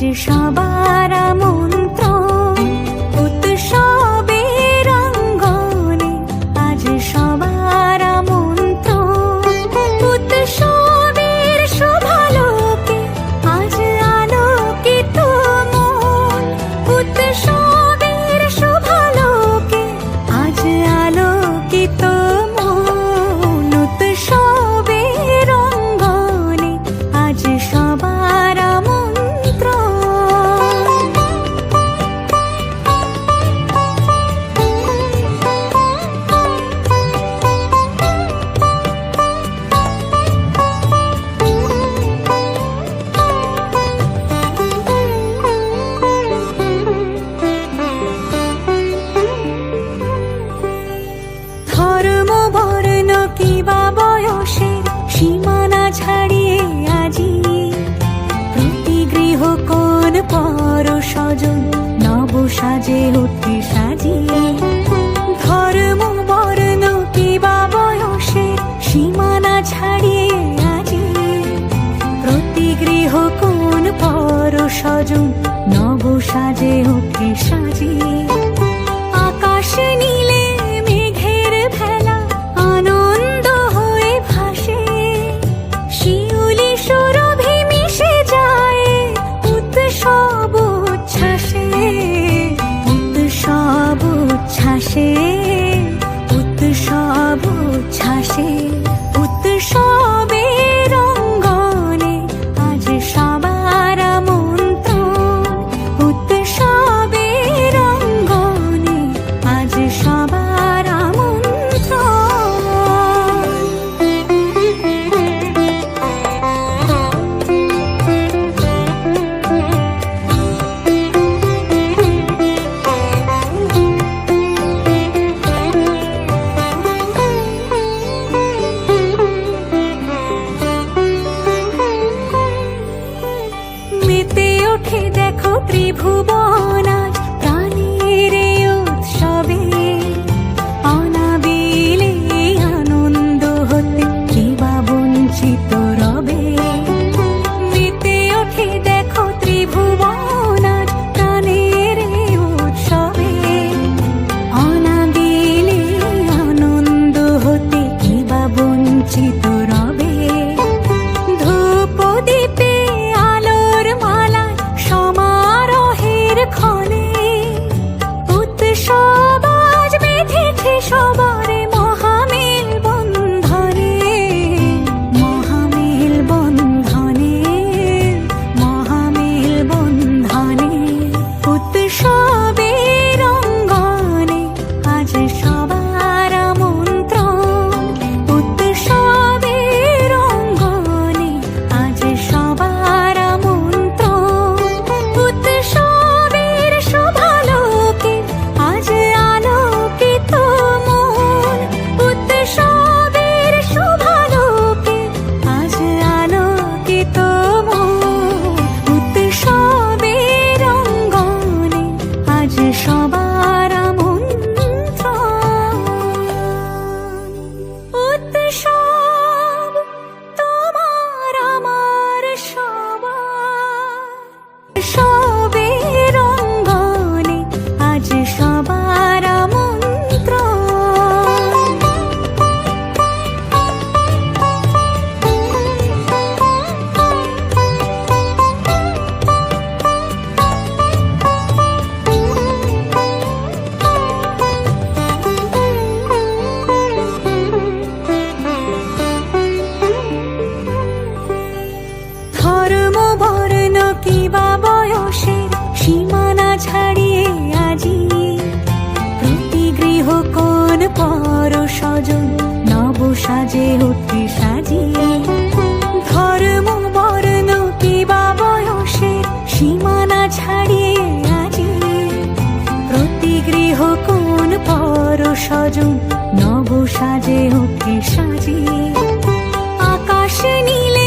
সবার আমন্ত্রণ উৎসবের অঙ্গনে, আজ সবার আমন্ত্রণ উৎসবের শোভালোকে, আজ আলোকিত মন উৎসবের শোভালোকে, আজ আলোকিত মন উৎসবের অঙ্গনে, আজ সবার সীমানা ছাড়িয়ে আজি প্রতি গৃহ কোন পর স্বজন নব সাজে উঠে সাজিয়ে। ধর্ম বর্ণ কিবা বয়সের সীমানা ছাড়িয়ে আজি প্রতি গৃহ কোন পর স্বজন নব সাজে উঠে সাজিয়ে। আকাশ নীলে মেঘের ভেলা আনন্দ হয়ে ভাসে, শিউলি সুরভি মিশে যায় উৎসব উচ্ছ্বাসে, উৎসব উচ্ছ্বাসে, উৎসব উচ্ছ্বাসে। উৎসবের অঙ্গনে আজ সবার আমন্ত্রণ উৎসবের অঙ্গনে, আজ সবার ওঠে দেখো ত্রিভুবন আজ প্রাণের উৎসবে, অনাবিলে আনন্দ হতে কিবা বঞ্চিত রবে। মেতে ওঠে দেখো ত্রিভুবন আজ প্রাণের উৎসবে, অনাবিলে আনন্দ হতে কিবা বঞ্চিত রবে। ধূপ দীপে আলোর মালা সমারোহের ক্ষণে উৎসব আজ বেঁধেছে সবার মহামেল বন্ধনে, মহামেল বন্ধনে, মহামেল বন্ধনে। উৎসবের অঙ্গনে আজ সবার আমন্ত্রণ উৎসবের অঙ্গনে, আজ সবার আমন্ত্রণ উৎসবের শোভালোকে, আজ আলোকিত মন উৎসবের শোভালোকে, আজ আলোকিত মন উৎসবের অঙ্গনে, আজ সবার আমন্ত্রণ। উৎসব তোমার আমার সবার, উৎসবের অঙ্গনে আজ সবার আমন্ত্রণ। ধর্ম বর্ণ কিবা বয়সের সীমানা ছাড়িয়ে আজি প্রতি গৃহ কোন পর স্বজন নব সাজে উঠে সাজিয়ে। ধর্ম বর্ণ কিবা বয়সের সীমানা ছাড়িয়ে আজি প্রতি গৃহ কোন পর স্বজন নব সাজে উঠে সাজিয়ে। আকাশ নীলে